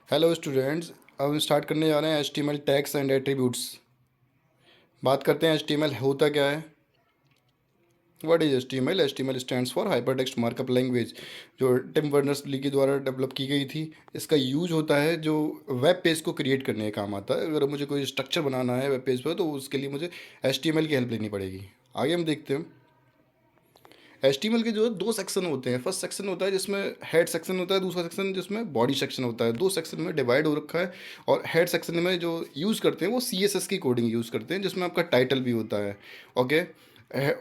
Hello students, अब हम start करने जा रहे हैं HTML टैग्स एंड एट्रीब्यूट्स। बात करते हैं HTML होता क्या है। What is HTML? HTML stands for hypertext markup language, जो टिम बर्नर्स-ली के द्वारा डेवलप की गई थी। इसका यूज होता है जो वेब पेज को क्रिएट करने का काम आता है। अगर मुझे कोई स्ट्रक्चर बनाना है वेब पेज पर तो उसके लिए मुझे HTML की हेल्प लेनी पड़ेगी। आगे हम देखते हैं। HTML के जो है दो सेक्शन होते हैं। फर्स्ट सेक्शन होता है जिसमें हेड सेक्शन होता है, दूसरा सेक्शन जिसमें बॉडी सेक्शन होता है। दो सेक्शन में डिवाइड हो रखा है। और हेड सेक्शन में जो यूज़ करते हैं वो CSS की कोडिंग यूज़ करते हैं, जिसमें आपका टाइटल भी होता है। ओके।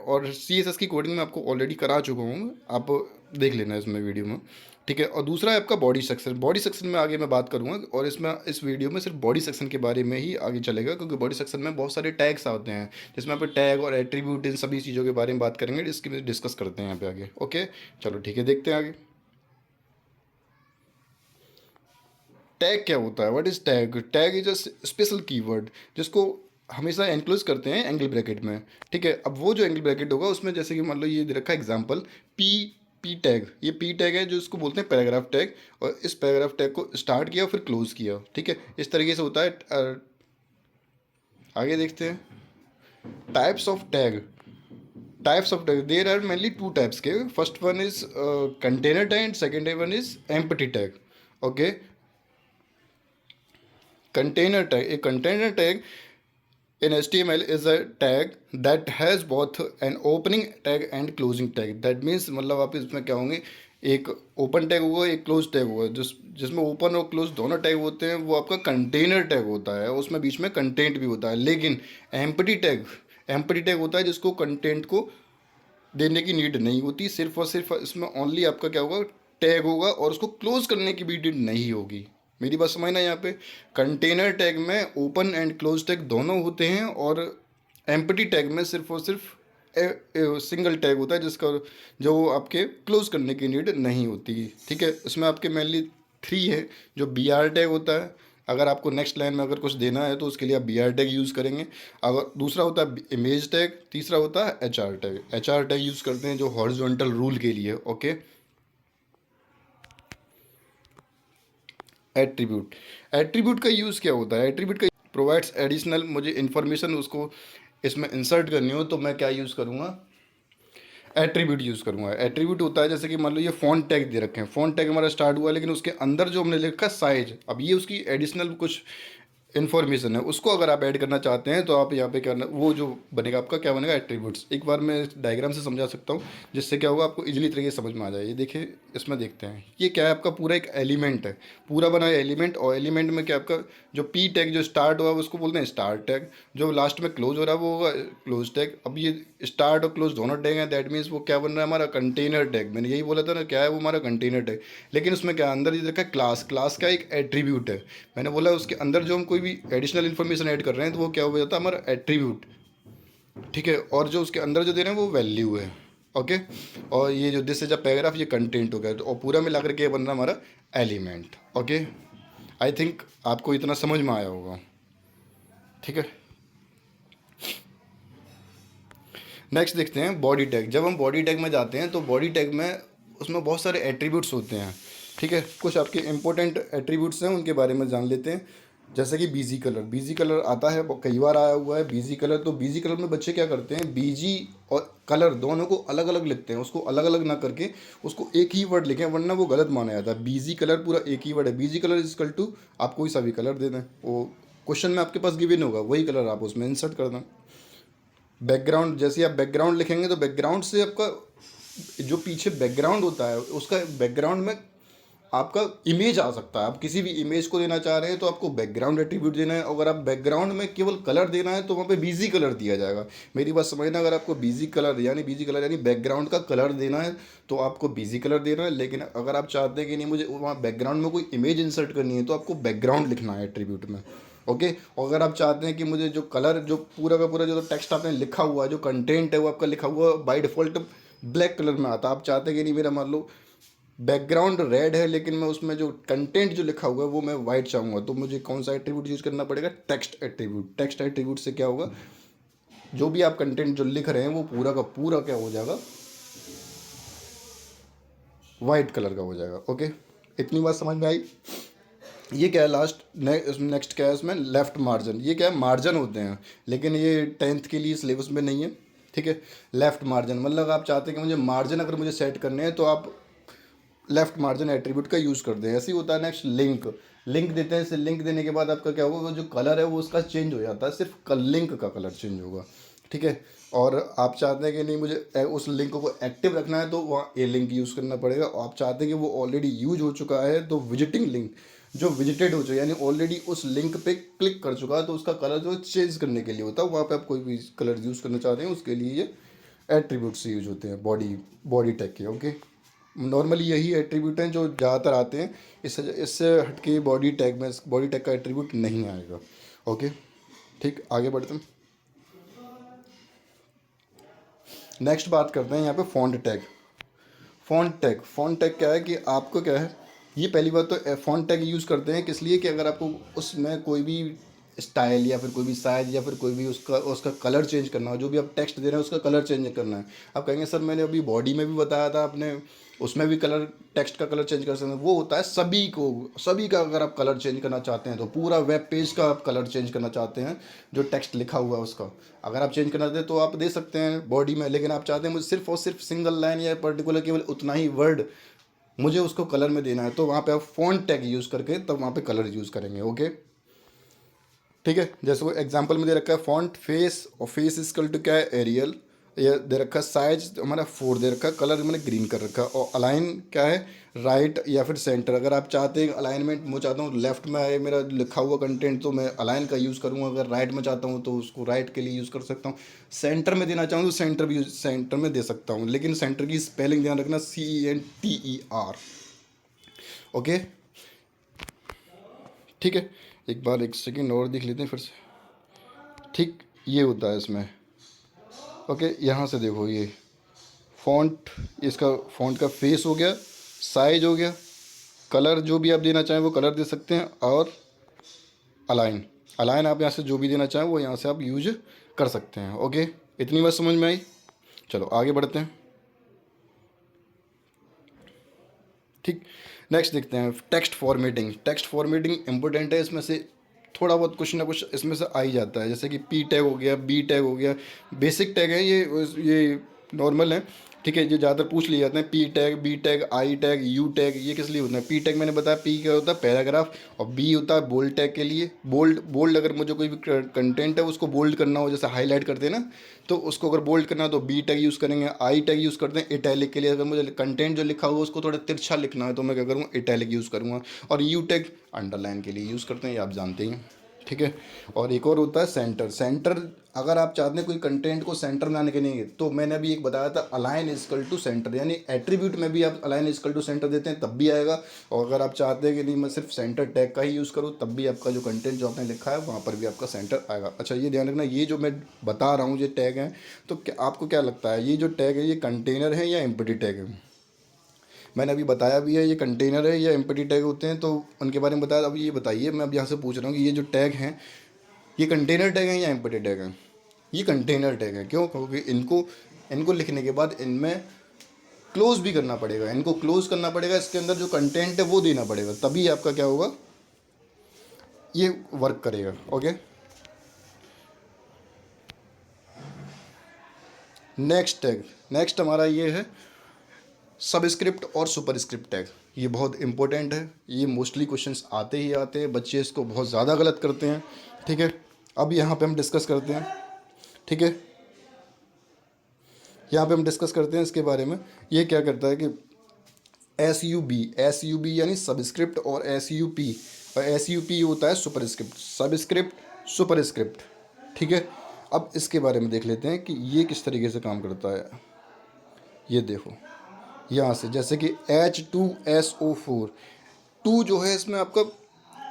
और CSS की कोडिंग मैं आपको ऑलरेडी करा चुका हूँ, आप देख लेना इसमें वीडियो में। ठीक है। और दूसरा है आपका बॉडी सेक्शन। बॉडी सेक्शन में आगे मैं बात करूँगा, और इसमें इस वीडियो में सिर्फ बॉडी सेक्शन के बारे में ही आगे चलेगा, क्योंकि बॉडी सेक्शन में बहुत सारे टैग्स आते हैं, जिसमें आप टैग और एट्रीब्यूट इन सभी चीज़ों के बारे में बात करेंगे, इसकी डिस्कस करते हैं यहाँ पे आगे। ओके, चलो ठीक है, देखते हैं आगे। टैग क्या होता है? What is tag? Tag is a special keyword जिसको हमेशा एनक्लोज करते हैं एंगल ब्रैकेट में। ठीक है। अब वो जो एंगल ब्रैकेट होगा उसमें जैसे कि मान लो ये दे रखा है एग्जांपल पी पी टैग। ये पी टैग है जो इसको बोलते हैं पैराग्राफ टैग, और इस पैराग्राफ टैग को स्टार्ट किया फिर क्लोज किया। ठीक है, इस तरीके से होता है। आगे देखते हैं types of tag. Types of tag, there are mainly two types के। first one is container tag and second one is empty tag. Okay, container tag, a container tag in HTML is a tag that has both an opening tag and closing tag. That means मतलब आप इसमें क्या होंगे, एक open tag होगा एक close tag होगा। जिसमें ओपन और क्लोज दोनों टैग होते हैं वो आपका कंटेनर टैग होता है, उसमें बीच में कंटेंट भी होता है। लेकिन एम्प्टी टैग होता है जिसको कंटेंट को देने की नीड नहीं होती, सिर्फ और सिर्फ इसमें ओनली आपका क्या होगा, टैग होगा, और उसको क्लोज करने की भी नीड नहीं होगी। मेरी बात समझना यहाँ पे। कंटेनर टैग में ओपन एंड क्लोज टैग दोनों होते हैं, और एम्प्टी टैग में सिर्फ और सिर्फ सिंगल टैग होता है जिसका जो आपके क्लोज करने की नीड नहीं होती। ठीक है। इसमें आपके मेनली थ्री है। जो BR टैग होता है, अगर आपको नेक्स्ट लाइन में अगर कुछ देना है तो उसके लिए आप BR टैग यूज़ करेंगे। अगर दूसरा होता है इमेज टैग, तीसरा होता है HR tag. HR tag use करते हैं जो हॉरिजॉन्टल रूल के लिए। ओके। एट्रीब्यूट, एट्रीब्यूट का यूज़ क्या होता है? एट्रीब्यूट का प्रोवाइड्स एडिशनल, मुझे इन्फॉर्मेशन उसको इसमें इंसर्ट करनी हो तो मैं क्या यूज़ करूँगा, एट्रीब्यूट यूज़ करूँगा। एट्रीब्यूट होता है जैसे कि मान लो ये फ़ॉन्ट टैग दे रखे हैं, फ़ॉन्ट टैग हमारा स्टार्ट हुआ, लेकिन उसके अंदर जो हमने लिखा साइज, अब ये उसकी एडिशनल कुछ इन्फॉर्मेशन है, उसको अगर आप ऐड करना चाहते हैं तो आप यहाँ पे करना, वो जो बनेगा आपका क्या बनेगा, एट्रीब्यूट्स। एक बार मैं डायग्राम से समझा सकता हूँ जिससे क्या होगा आपको इजीली तरीके से समझ में आ जाए। ये देखिए, इसमें देखते हैं ये क्या है, आपका पूरा एक एलिमेंट है, पूरा बना है एलिमेंट। और एलिमेंट में क्या आपका जो पी टैग जो स्टार्ट हुआ उसको बोलते हैं स्टार्ट टैग, जो लास्ट में क्लोज हो रहा है वो होगा क्लोज टैग। अब ये स्टार्ट और क्लोज दोनों टैग हैं, दैट मीन्स वो क्या बन रहा है हमारा कंटेनर टैग। मैंने यही बोला था ना, क्या है वो हमारा कंटेनर टैग। लेकिन उसमें क्या अंदर ये देखा है क्लास, क्लास का एक एट्रीब्यूट है। मैंने बोला उसके अंदर जो हम कोई भी एडिशनल इन्फॉर्मेशन ऐड कर रहे हैं तो वो क्या हो जाता है हमारा एट्रीब्यूट। ठीक है। और जो उसके अंदर जो दे रहे हैं वो वैल्यू है। ओके। और ये जो दिस इज अ पैराग्राफ, ये कंटेंट हो गया, और पूरा मिला करके ये बन रहा हमारा एलिमेंट। ओके, आई थिंक आपको इतना समझ में आया होगा। ठीक है। नेक्स्ट देखते हैं बॉडी टैग। जब हम बॉडी टैग में जाते हैं तो बॉडी टैग में उसमें बहुत सारे एट्रीब्यूट्स होते हैं। ठीक है। कुछ आपके इंपॉर्टेंट एट्रीब्यूट्स हैं, उनके बारे में जान लेते हैं। जैसे कि बीजी कलर, बीजी कलर आता है, कई बार आया हुआ है बीजी कलर। तो बीजी कलर में बच्चे क्या करते हैं, बीजी और कलर दोनों को अलग अलग लिखते हैं, उसको अलग अलग ना करके उसको एक ही वर्ड लिखें, वरना वो गलत माना जाता है। बीजी कलर पूरा एक ही वर्ड है, BG colour is equal to आप कोई सा भी कलर दे दें, वो क्वेश्चन में आपके पास गिवन होगा, वही कलर आप उसमें इंसर्ट कर दें। बैकग्राउंड, जैसे आप बैकग्राउंड लिखेंगे तो बैकग्राउंड से आपका जो पीछे बैकग्राउंड होता है उसका बैकग्राउंड में आपका इमेज आ सकता है। आप किसी भी इमेज को देना चाह रहे हैं तो आपको बैकग्राउंड एट्रीब्यूट देना है। अगर आप बैकग्राउंड में केवल कलर देना है तो वहाँ पे बीजी कलर दिया जाएगा। मेरी बात समझना, अगर आपको बीजी कलर यानी बैकग्राउंड का कलर देना है तो आपको बीजी कलर देना है। लेकिन अगर आप चाहते हैं कि नहीं मुझे वहाँ बैकग्राउंड में कोई इमेज इंसर्ट करनी है तो आपको बैकग्राउंड लिखना है एट्रीब्यूट में। ओके। और अगर आप चाहते हैं कि मुझे जो कलर, जो पूरा का पूरा जो टेक्स्ट आपने लिखा हुआ है, जो कंटेंट है वो आपका लिखा हुआ बाय डिफ़ॉल्ट ब्लैक कलर में आता है, आप चाहते हैं कि नहीं मेरा मान लो बैकग्राउंड रेड है लेकिन मैं उसमें जो कंटेंट जो लिखा हुआ है वो मैं वाइट चाहूँगा, तो मुझे कौन सा एट्रीब्यूट यूज़ करना पड़ेगा, टेक्स्ट एट्रीब्यूट। टेक्स्ट एट्रीब्यूट से क्या होगा, जो भी आप कंटेंट जो लिख रहे हैं वो पूरा का पूरा क्या हो जाएगा, वाइट कलर का हो जाएगा। ओके, इतनी बात समझ में आई। ये क्या है लास्ट नेक्स्ट क्या है इसमें, लेफ्ट मार्जिन। ये क्या है, मार्जिन होते हैं, लेकिन ये 10th के लिए सिलेबस में नहीं है, ठीक है। लेफ्ट मार्जिन मतलब आप चाहते हैं कि मुझे मार्जिन अगर मुझे सेट करने हैं तो आप लेफ्ट मार्जिन एट्रीब्यूट का यूज़ करते हैं। ऐसे ही होता है नेक्स्ट लिंक। लिंक देते हैं, इसे लिंक देने के बाद आपका क्या होगा, वो जो कलर है वो उसका चेंज हो जाता है, सिर्फ लिंक का कलर चेंज होगा, ठीक है। और आप चाहते हैं कि नहीं मुझे उस लिंक को एक्टिव रखना है तो वहाँ ए लिंक यूज़ करना पड़ेगा। और आप चाहते हैं कि वो ऑलरेडी यूज हो चुका है तो विजिटिंग लिंक, जो विजिटेड हो चुका है यानी ऑलरेडी उस लिंक पे क्लिक कर चुका है तो उसका कलर जो चेंज करने के लिए होता है, वहाँ पे आप कोई भी कलर यूज़ करना चाहते हैं उसके लिए ये एट्रीब्यूट से यूज होते हैं बॉडी बॉडी टैग के, ओके। नॉर्मली यही एट्रीब्यूट हैं जो ज़्यादातर आते हैं, इससे इससे हटके बॉडी टैग में बॉडी टैग का एट्रीब्यूट नहीं आएगा, ओके। ठीक, आगे बढ़ते हैं। नेक्स्ट बात करते हैं यहाँ पे फ़ॉन्ट टैग। फ़ॉन्ट टैग क्या है कि आपको क्या है, ये पहली बात तो फ़ॉन्ट टैग यूज़ करते हैं किस लिए कि अगर आपको उसमें कोई भी स्टाइल या फिर कोई भी साइज या फिर कोई भी उसका उसका कलर चेंज करना हो, जो भी आप टेक्स्ट दे रहे हैं उसका कलर चेंज करना है। आप कहेंगे सर मैंने अभी बॉडी में भी बताया था आपने, उसमें भी कलर टेक्स्ट का कलर चेंज कर सकते हैं। वो होता है सभी को, सभी का अगर आप कलर चेंज करना चाहते हैं तो पूरा वेब पेज का आप कलर चेंज करना चाहते हैं, जो टेक्स्ट लिखा हुआ है उसका अगर आप चेंज करना चाहते हैं तो आप दे सकते हैं बॉडी में। लेकिन आप चाहते हैं मुझे सिर्फ और सिर्फ सिंगल लाइन या पर्टिकुलर केवल उतना ही वर्ड मुझे उसको कलर में देना है, तो वहाँ पे आप फ़ॉन्ट टैग यूज़ करके तब वहाँ पे कलर यूज़ करेंगे, ओके। ठीक है, जैसे वो एग्जांपल में दे रखा है फॉन्ट फेस, और फेस इजकल टू क्या है, एरियल। ये दे रखा है साइज हमारा 4 दे रखा है, कलर मैंने ग्रीन कर रखा है, और अलाइन क्या है, राइट या फिर सेंटर। अगर आप चाहते हैं अलाइनमेंट, मैं चाहता हूँ लेफ्ट में आए मेरा लिखा हुआ कंटेंट तो मैं अलाइन का यूज़ करूँगा, अगर राइट में चाहता हूँ तो उसको राइट के लिए यूज़ कर सकता हूँ। सेंटर में देना चाहूँ तो सेंटर भी सेंटर में दे सकता हूँ, लेकिन सेंटर की स्पेलिंग ध्यान रखना, CENTER, ओके। ठीक है, एक बार एक सेकेंड और देख लेते हैं फिर से। ठीक, ये होता है इसमें, ओके। यहाँ से देखो ये फ़ॉन्ट, इसका फ़ॉन्ट का फेस हो गया, साइज हो गया, कलर जो भी आप देना चाहें वो कलर दे सकते हैं, और अलाइन, अलाइन आप यहाँ से जो भी देना चाहें वो यहाँ से आप यूज कर सकते हैं, ओके। इतनी बात समझ में आई, चलो आगे बढ़ते हैं। ठीक, नेक्स्ट देखते हैं text formatting. Text formatting important है, इसमें से थोड़ा बहुत कुछ ना कुछ इसमें से आ ही जाता है, जैसे कि P टैग हो गया, B टैग हो गया, बेसिक टैग है ये नॉर्मल है, ठीक है। ये ज़्यादातर पूछ लिए जाते हैं, P tag, B tag, I tag, U tag, ये किस लिए होता है। P टैग मैंने बताया, P क्या होता है पैराग्राफ, और B होता है बोल्ड टैग के लिए। बोल्ड बोल्ड अगर मुझे कोई भी कंटेंट है उसको बोल्ड करना हो, जैसे हाईलाइट करते हैं ना, तो उसको अगर बोल्ड करना है तो B टैग यूज़ करेंगे। I टैग यूज़ करते हैं इटैलिक के लिए, अगर मुझे कंटेंट जो लिखा हुआ है उसको थोड़ा तिरछा लिखना है तो मैं क्या करूँगा, इटैलिक यूज़ करूँगा। और U टैग अंडरलाइन के लिए यूज़ करते हैं, ये आप जानते हैं, ठीक है। और एक और होता है सेंटर। सेंटर अगर आप चाहते हैं कोई कंटेंट को सेंटर में आने के नहीं, तो मैंने अभी एक बताया था अलाइन इजकल टू सेंटर, यानी एट्रीब्यूट में भी आप अलाइन इजकल टू सेंटर देते हैं तब भी आएगा। और अगर आप चाहते हैं कि नहीं मैं सिर्फ सेंटर टैग का ही यूज़ करूँ, तब भी आपका जो कंटेंट जो आपने लिखा है वहाँ पर भी आपका सेंटर आएगा। अच्छा, ये ध्यान रखना, ये जो मैं बता रहा हूँ ये टैग हैं, तो क्या आपको क्या लगता है ये जो टैग है ये कंटेनर है या एम्प्टी टैग है। मैंने अभी बताया भी है ये कंटेनर है या एम्प्टी टैग होते हैं, तो उनके बारे में बताया। अब ये बताइए, मैं अब यहाँ से पूछ रहा हूँ कि ये जो टैग हैं ये कंटेनर टैग हैं या एम्प्टी टैग हैं। ये कंटेनर टैग है, क्यों, क्योंकि इनको इनको लिखने के बाद इनमें क्लोज भी करना पड़ेगा, इनको क्लोज करना पड़ेगा, इसके अंदर जो कंटेंट है वो देना पड़ेगा, तभी आपका क्या होगा, ये वर्क करेगा, ओके। नेक्स्ट टैग, नेक्स्ट हमारा ये है सबस्क्रिप्ट और सुपरस्क्रिप्ट टैग। ये बहुत इंपॉर्टेंट है, ये मोस्टली क्वेश्चंस आते ही आते हैं, बच्चे इसको बहुत ज़्यादा गलत करते हैं, ठीक है। अब यहाँ पे हम डिस्कस करते हैं, ठीक है, यहाँ पे हम डिस्कस करते हैं इसके बारे में। ये क्या करता है कि एस यू बी यानी सबस्क्रिप्ट, और SUP, और SUP होता है सुपरस्क्रिप्ट, सबस्क्रिप्ट सुपरस्क्रिप्ट, ठीक है। अब इसके बारे में देख लेते हैं कि ये किस तरीके से काम करता है। ये देखो यहाँ से, जैसे कि H2SO4, टू जो है इसमें आपका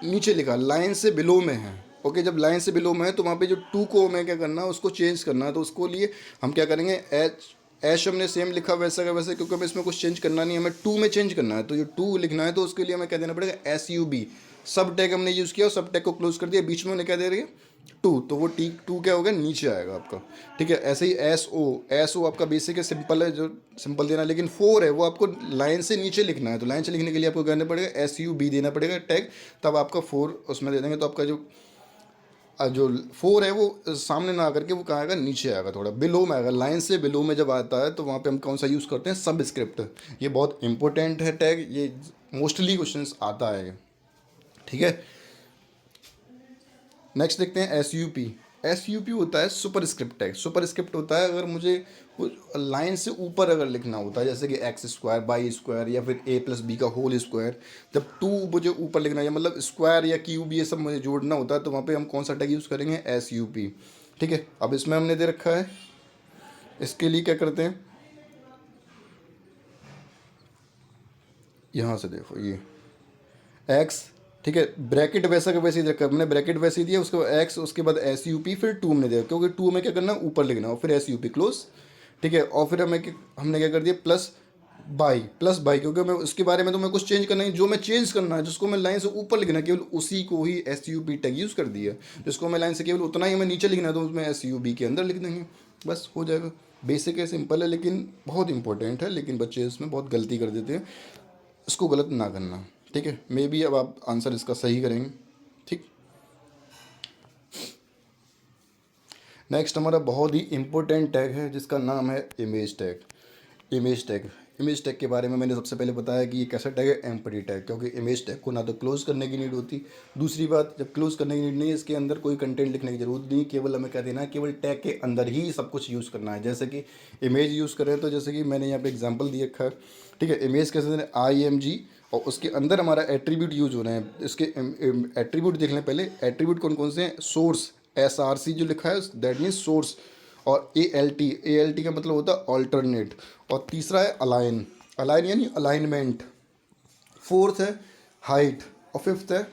नीचे लिखा लाइन से बिलो में है, ओके। जब लाइन से बिलो में है तो वहाँ पे जो टू को हमें क्या करना है, उसको चेंज करना है, तो उसको लिए हम क्या करेंगे, एश हमने सेम लिखा वैसा का वैसे, क्योंकि हमें इसमें कुछ चेंज करना नहीं है, हमें टू में चेंज करना है। तो ये टू लिखना है तो उसके लिए हमें क्या देना पड़ेगा, एस यू बी। सब टैग हमने यूज़ किया और सब टैग को क्लोज कर दिया, बीच में उन्हें क्या दे रही है, टू, तो वो टी टू क्या होगा, नीचे आएगा आपका। ठीक है, ऐसे ही एस ओ आपका बेसिक है, सिंपल है, जो सिंपल देना। लेकिन फोर है वो आपको लाइन से नीचे लिखना है, तो लाइन से लिखने के लिए आपको करना पड़ेगा एस यू बी देना पड़ेगा टैग, तब आपका फोर उसमें दे देंगे। तो आपका जो फोर है वो सामने ना आकर के वो कहाँ आएगा, नीचे आएगा, थोड़ा बिलो में आएगा। लाइन से बिलो में जब आता है तो वहाँ पे हम कौन सा यूज़ करते हैं, सब स्क्रिप्ट। ये बहुत इंपॉर्टेंट है टैग, ये मोस्टली क्वेश्चंस आता है। ठीक है, नेक्स्ट देखते हैं S U P. S U P होता है super script tag. Super script होता है अगर मुझे लाइन से ऊपर अगर लिखना होता है, जैसे कि एक्स स्क्वायर, बाई स्क्वायर, या फिर ए प्लस बी का होल स्क्वायर, जब टू मुझे ऊपर लिखना है, मतलब स्क्वायर या क्यूब ये सब मुझे जोड़ना होता है, तो वहाँ पे हम कौन सा टैग यूज़ करेंगे, एस यू पी। ठीक है, अब इसमें हमने दे रखा है, इसके लिए क्या करते हैं, यहाँ से देखो ये एक्स, ठीक है, ब्रैकेट वैसा का वैसे ही रखा है हमने, ब्रैकेट वैसे ही दिया, उसके बाद एक्स, उसके बाद एस यू पी, फिर टू हमने दिया, क्योंकि टू में क्या करना है, ऊपर लिखना हो, फिर एस यू पी क्लोज। ठीक है, और फिर हमने क्या कर दिया, प्लस बाई, क्योंकि मैं उसके बारे में तो मैं कुछ चेंज करना है, जो मैं चेंज करना है, जिसको मैं लाइन से ऊपर लिखना है, केवल उसी को ही S U P tag use कर दिया। जिसको मैं लाइन से केवल उतना ही हमें नीचे लिखना है, तो उसमें एस यू बी के अंदर लिख देंगे, बस हो जाएगा। बेसिक है, सिंपल है, लेकिन बहुत इंपॉर्टेंट है, लेकिन बच्चे इसमें बहुत गलती कर देते हैं, इसको गलत ना करना। ठीक है, मे बी अब आप आंसर इसका सही करेंगे। ठीक, नेक्स्ट हमारा बहुत ही इम्पोर्टेंट टैग है जिसका नाम है इमेज टैग। इमेज टैग के बारे में मैंने सबसे पहले बताया कि ये कैसा टैग है, एम्प्टी टैग, क्योंकि इमेज टैग को ना तो क्लोज करने की नीड होती, दूसरी बात जब क्लोज करने की नीड नहीं है, इसके अंदर कोई कंटेंट लिखने की जरूरत नहीं, केवल हमें क्या देना है, केवल टैग के अंदर ही सब कुछ यूज़ करना है। जैसे कि इमेज यूज़ करें तो जैसे कि मैंने यहाँ पे एग्जाम्पल दिया रखा है। ठीक है, इमेज कैसे देना है, IMG, और उसके अंदर हमारा एट्रीब्यूट यूज हो रहे हैं। इसके एट्रीब्यूट देख लें पहले, एट्रीब्यूट कौन कौन से हैं, सोर्स, SRC जो लिखा है दैट मीन्स सोर्स, और ALT का मतलब होता है ऑल्टरनेट, और तीसरा है अलाइन यानी अलाइनमेंट, फोर्थ है हाइट, और फिफ्थ है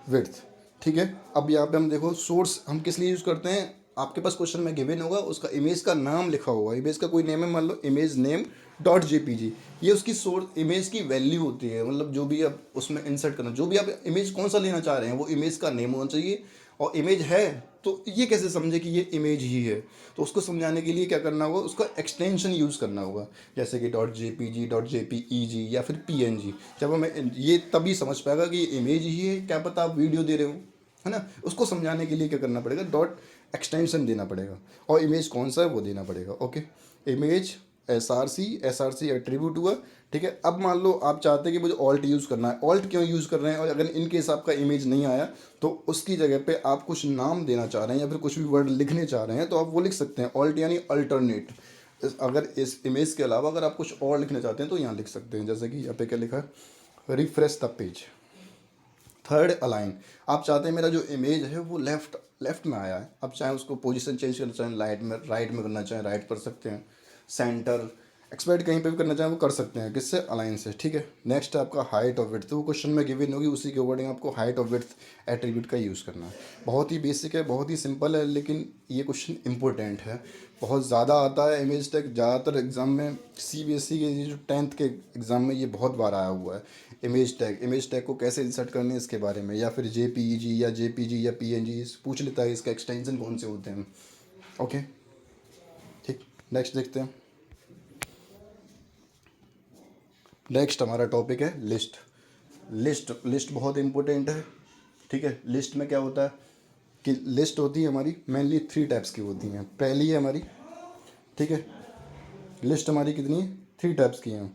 विड्थ। ठीक है, अब यहाँ पे हम देखो सोर्स हम किस लिए यूज़ करते हैं, आपके पास क्वेश्चन में गिवन होगा, उसका इमेज का नाम लिखा होगा, इमेज का कोई नेम है, मान लो इमेज नेम डॉट JPG, ये उसकी सोर्स इमेज की वैल्यू होती है, मतलब जो भी आप उसमें इंसर्ट करना, जो भी आप इमेज कौन सा लेना चाह रहे हैं वो इमेज का नेम होना चाहिए। और इमेज है तो ये कैसे समझे कि ये इमेज ही है, तो उसको समझाने के लिए क्या करना होगा, उसका एक्सटेंशन यूज़ करना होगा, जैसे कि .JPG, .JPEG, या फिर PNG। जब हमें ये तभी समझ पाएगा कि ये इमेज ही है, क्या पता आप वीडियो दे रहे हो, है ना। उसको समझाने के लिए क्या करना पड़ेगा, डॉट एक्सटेंशन देना पड़ेगा, और इमेज कौन सा है वो देना पड़ेगा। ओके, इमेज SRC एट्रीब्यूट हुआ। ठीक है, अब मान लो आप चाहते हैं कि मुझे ऑल्ट यूज़ करना है, ऑल्ट क्यों यूज़ कर रहे हैं, और अगर इन केस आपका इमेज नहीं आया तो उसकी जगह पे आप कुछ नाम देना चाह रहे हैं या फिर कुछ भी वर्ड लिखने चाह रहे हैं, तो आप वो लिख सकते हैं ऑल्ट यानी अल्टरनेट। अगर इस इमेज के अलावा अगर आप कुछ और लिखना चाहते हैं तो यहाँ लिख सकते हैं, जैसे कि यहाँ पे क्या लिखा है, refresh the page. Third align, आप चाहते हैं मेरा जो इमेज है वो लेफ्ट में आया है, आप चाहें उसको पोजीशन चेंज करना चाहें, राइट में करना चाहें राइट कर सकते हैं, सेंटर एक्सपेक्ट कहीं पे भी करना चाहें वो कर सकते हैं, किससे, अलाइन से। ठीक है, नेक्स्ट है आपका हाइट और विड्थ, तो वो क्वेश्चन में गिवन होगी, उसी के अकॉर्डिंग आपको हाइट और विड्थ एट्रीब्यूट का यूज़ करना है। बहुत ही बेसिक है, बहुत ही सिंपल है, लेकिन ये क्वेश्चन इंपॉर्टेंट है, बहुत ज़्यादा आता है इमेज टैग, ज़्यादातर एग्जाम में CBSE के ये जो 10th के एग्ज़ाम में ये बहुत बार आया हुआ है। इमेज टैग को कैसे इंसर्ट करने हैं इसके बारे में, या फिर JPEG या JPG या PNG पूछ लेता है, इसका एक्सटेंशन कौन से होते हैं। ओके, ठीक, नेक्स्ट देखते हैं। नेक्स्ट हमारा टॉपिक है लिस्ट बहुत इंपॉर्टेंट है। ठीक है, लिस्ट में क्या होता है कि लिस्ट होती है हमारी मेनली 3 टाइप्स की होती हैं। पहली है हमारी, ठीक है, लिस्ट हमारी कितनी है, 3 टाइप्स की हैं।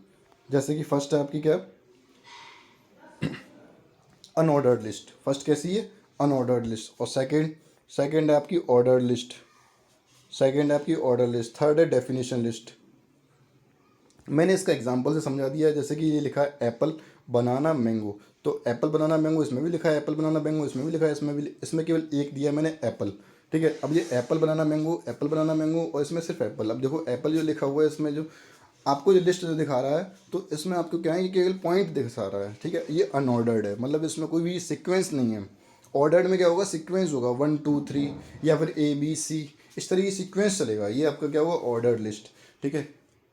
जैसे कि फर्स्ट है आपकी क्या, अनऑर्डर्ड लिस्ट, फर्स्ट कैसी है, अनऑर्डर्ड लिस्ट, और सेकंड है आपकी ऑर्डर्ड लिस्ट, थर्ड है डेफिनेशन लिस्ट। मैंने इसका एग्जांपल से समझा दिया है, जैसे कि ये लिखा है एप्पल बनाना मैंगो, तो एप्पल बनाना मैंगो इसमें भी लिखा है, एप्पल बनाना मैंगो इसमें भी लिखा है, इसमें केवल एक दिया मैंने एप्पल। ठीक है, अब ये एप्पल बनाना मैंगो और इसमें सिर्फ एप्पल। अब देखो एप्पल जो लिखा हुआ है इसमें जो आपको जो लिस्ट जो दिखा रहा है, तो इसमें आपको क्या है, ये केवल पॉइंट दिखा रहा है। ठीक है, ये अनऑर्डर्ड है, मतलब इसमें कोई भी सीक्वेंस नहीं है। ऑर्डर्ड में क्या होगा, सीक्वेंस होगा 1 2 3 या फिर ABC, इस तरह की सीक्वेंस चलेगा, ये आपका क्या होगा, ऑर्डर्ड लिस्ट। ठीक है,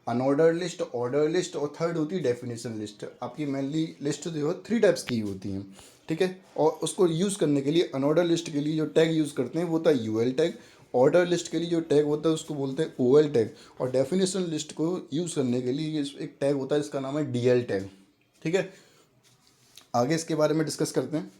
अनऑर्डर लिस्ट, ऑर्डर लिस्ट और थर्ड होती है डेफिनेशन लिस्ट। आपकी मेनली लिस्ट जो है 3 टाइप्स की होती हैं, ठीक है। और उसको यूज़ करने के लिए अनऑर्डर लिस्ट के लिए जो टैग यूज़ करते हैं वो होता है यूएल टैग। ऑर्डर लिस्ट के लिए जो टैग होता है उसको बोलते हैं ओएल टैग। और डेफिनेशन लिस्ट को यूज़ करने के लिए एक टैग होता है जिसका नाम है डीएल टैग, ठीक है। आगे इसके बारे में डिस्कस करते हैं।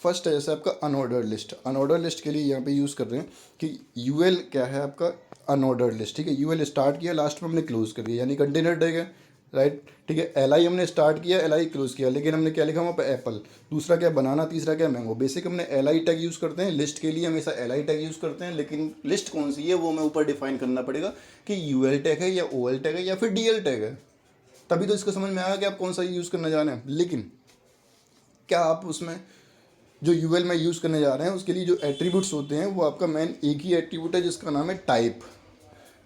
फर्स्ट है जैसे आपका अनऑर्डर लिस्ट। अनऑर्डर लिस्ट के लिए यहाँ पे यूज़ कर रहे हैं कि यूएल क्या है आपका अनऑर्डर लिस्ट, ठीक है। यूएल स्टार्ट किया, लास्ट में हमने क्लोज कर दिया, यानी कंटेनर टैग है, राइट, ठीक है। एल आई हमने स्टार्ट किया, एल आई क्लोज किया, लेकिन हमने क्या लिखा वहाँ पर एप्पल, दूसरा क्या बनाना, तीसरा क्या मैंगो। बेसिक हमने एल आई टैग यूज़ करते हैं लिस्ट के लिए, हमेशा एल आई टैग यूज़ करते हैं, लेकिन लिस्ट कौन सी है वो हमें ऊपर डिफाइन करना पड़ेगा कि यूएल टैग है या ओ एल टैग है या फिर डी एल टैग है, तभी तो इसको समझ में आएगा कि आप कौन सा यूज़ करना जा रहे हैं। लेकिन क्या आप उसमें जो यूएल में यूज़ करने जा रहे हैं उसके लिए जो एट्रीब्यूट्स होते हैं वो आपका मेन एक ही एट्रीब्यूट है जिसका नाम है टाइप,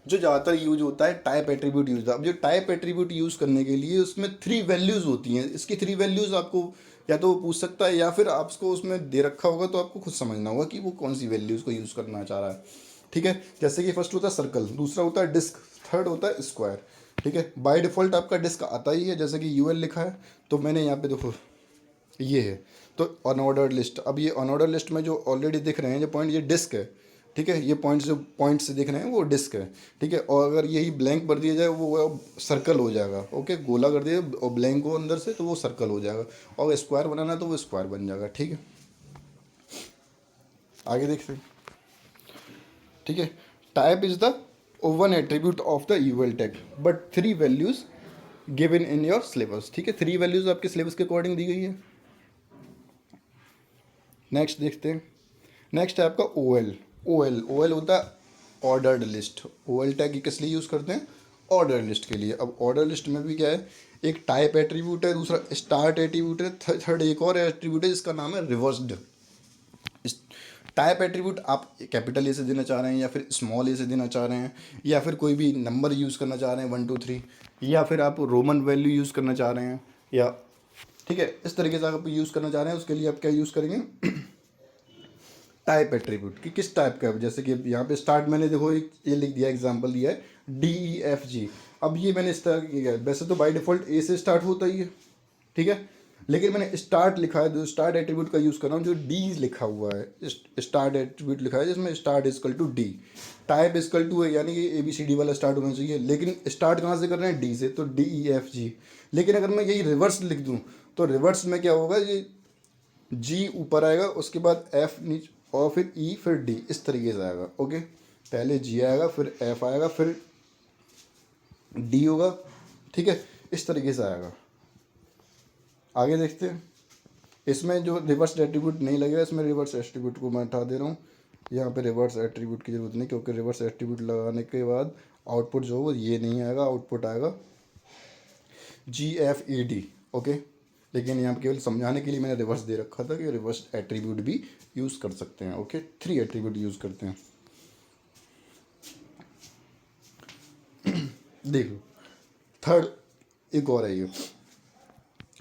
जो ज़्यादातर यूज होता है टाइप एट्रीब्यूट यूज। अब जो टाइप एट्रीब्यूट यूज़ करने के लिए उसमें 3 वैल्यूज़ होती हैं। इसकी 3 वैल्यूज़ आपको या तो वो पूछ सकता है या फिर आपको उसमें दे रखा होगा, तो आपको खुद समझना होगा कि वो कौन सी वैल्यूज़ को यूज़ करना चाह रहा है, ठीक है। जैसे कि फर्स्ट होता है सर्कल, दूसरा होता है डिस्क, थर्ड होता है स्क्वायर, ठीक है। बाय डिफ़ॉल्ट आपका डिस्क आता ही है, जैसे कि यूएल लिखा है तो मैंने यहाँ पे देखो ये है, तो अनऑर्डर लिस्ट। अब ये अनऑर्डर लिस्ट में जो ऑलरेडी दिख रहे हैं जो पॉइंट, ये डिस्क है, ठीक है। ये पॉइंट्स जो पॉइंट्स दिख रहे हैं वो डिस्क है, ठीक है। और अगर यही ब्लैंक भर दिया जाए वो सर्कल हो जाएगा, ओके। गोला कर दिया और ब्लैंक को अंदर से तो वो सर्कल हो जाएगा, और स्क्वायर बनाना तो वो स्क्वायर बन जाएगा, ठीक है। आगे देखते हैं, ठीक है। Type is the one attribute of the UL tag but 3 values given in your syllabus, ठीक है। 3 वैल्यूज आपके सिलेबस के अकॉर्डिंग दी गई है। नेक्स्ट देखते हैं। नेक्स्ट है आपका ओ एल। ओ एल होता है ordered list. O L tag किस लिए यूज़ करते हैं? ऑर्डर लिस्ट के लिए। अब ऑर्डर लिस्ट में भी क्या है, एक टाइप एट्रीब्यूट है, दूसरा स्टार्ट एट्रीब्यूट है, थर्ड एक और एट्रीब्यूट है जिसका नाम है रिवर्स्ड। टाइप एट्रीब्यूट आप कैपिटल ए से देना चाह रहे हैं या फिर स्मॉल ए से देना चाह रहे हैं, या फिर कोई भी नंबर यूज़ करना चाह रहे हैं 1 2 3, या फिर आप रोमन वैल्यू यूज़ करना चाह रहे हैं, या ठीक है इस तरीके से आप यूज़ करना चाह रहे हैं, उसके लिए आप क्या यूज़ करेंगे टाइप एट्रीब्यूट कि किस टाइप का है। जैसे कि यहाँ पे स्टार्ट मैंने देखो एक ये लिख दिया, एग्जांपल दिया है DEFG। अब ये मैंने इस तरह किया है, वैसे तो बाय डिफ़ॉल्ट ए से स्टार्ट होता ही है, ठीक है, लेकिन मैंने स्टार्ट लिखा है, जो स्टार्ट एट्रीब्यूट का यूज़ कर रहा हूँ, जो डी लिखा हुआ है, स्टार्ट एट्रीब्यूट लिखा है जिसमें start is equal to D, type is equal to है, यानी कि ABCD वाला स्टार्ट होना चाहिए, लेकिन स्टार्ट कहाँ से कर रहे हैं? डी से, तो DEFG। लेकिन अगर मैं यही रिवर्स लिख दूँ तो रिवर्स में क्या होगा, ये G ऊपर आएगा, उसके बाद F नीचे, और फिर E, फिर D, इस तरीके से आएगा, ओके। पहले G आएगा, फिर F आएगा, फिर D होगा, ठीक है, इस तरीके से आएगा। आगे देखते हैं। इसमें जो रिवर्स एट्रीब्यूट नहीं लगेगा, इसमें रिवर्स एट्रीब्यूट को मैं हटा दे रहा हूँ। यहाँ पे रिवर्स एट्रीब्यूट की ज़रूरत नहीं, क्योंकि रिवर्स एट्रीब्यूट लगाने के बाद आउटपुट जो होगा ये नहीं आएगा, आउटपुट आएगा GFED, ओके। लेकिन यहाँ पे केवल समझाने के लिए मैंने रिवर्स दे रखा था कि रिवर्स एट्रीब्यूट भी यूज़ कर सकते हैं, ओके। 3 एट्रीब्यूट यूज़ करते हैं। देखो थर्ड एक और है ये,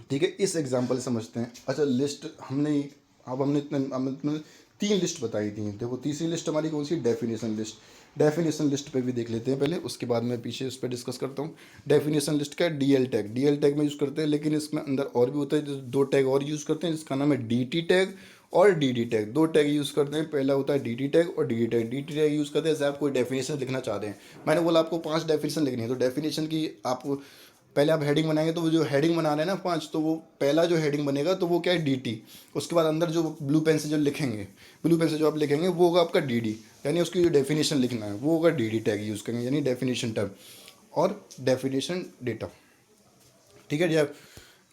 ठीक है, इस एग्जांपल से समझते हैं। अच्छा लिस्ट हमने, अब हमने इतने 3 लिस्ट बताई थी। देखो तीसरी लिस्ट हमारी कौन सी? Definition list. डेफिनेशन लिस्ट पे भी देख लेते हैं पहले, उसके बाद मैं पीछे इस पर डिस्कस करता हूँ। डेफिनेशन लिस्ट का DL टैग, DL टैग में यूज़ करते हैं, लेकिन इसमें अंदर और भी होता है, 2 टैग और यूज़ करते हैं जिसका नाम है DT टैग और DD टैग। 2 टैग यूज़ करते हैं, पहला होता है DT टैग और DD tag. DT tag use करते हैं जैसे आप कोई डेफिनेशन लिखना चाहते हैं, मैंने बोला आपको 5 डेफिनेशन लिखनी है, तो डेफिनेशन की आपको पहले आप हेडिंग बनाएंगे, तो वो जो हेडिंग बना रहे हैं ना 5, तो वो पहला जो हेडिंग बनेगा तो वो क्या है? DT। उसके बाद अंदर जो ब्लू पेन से जो लिखेंगे, ब्लू पेन से जो आप लिखेंगे वो होगा आपका DD, यानी उसकी जो डेफिनेशन लिखना है वो होगा DD टैग यूज़ करेंगे, यानी डेफिनेशन टैग और डेफिनेशन डेटा, ठीक है जी। आप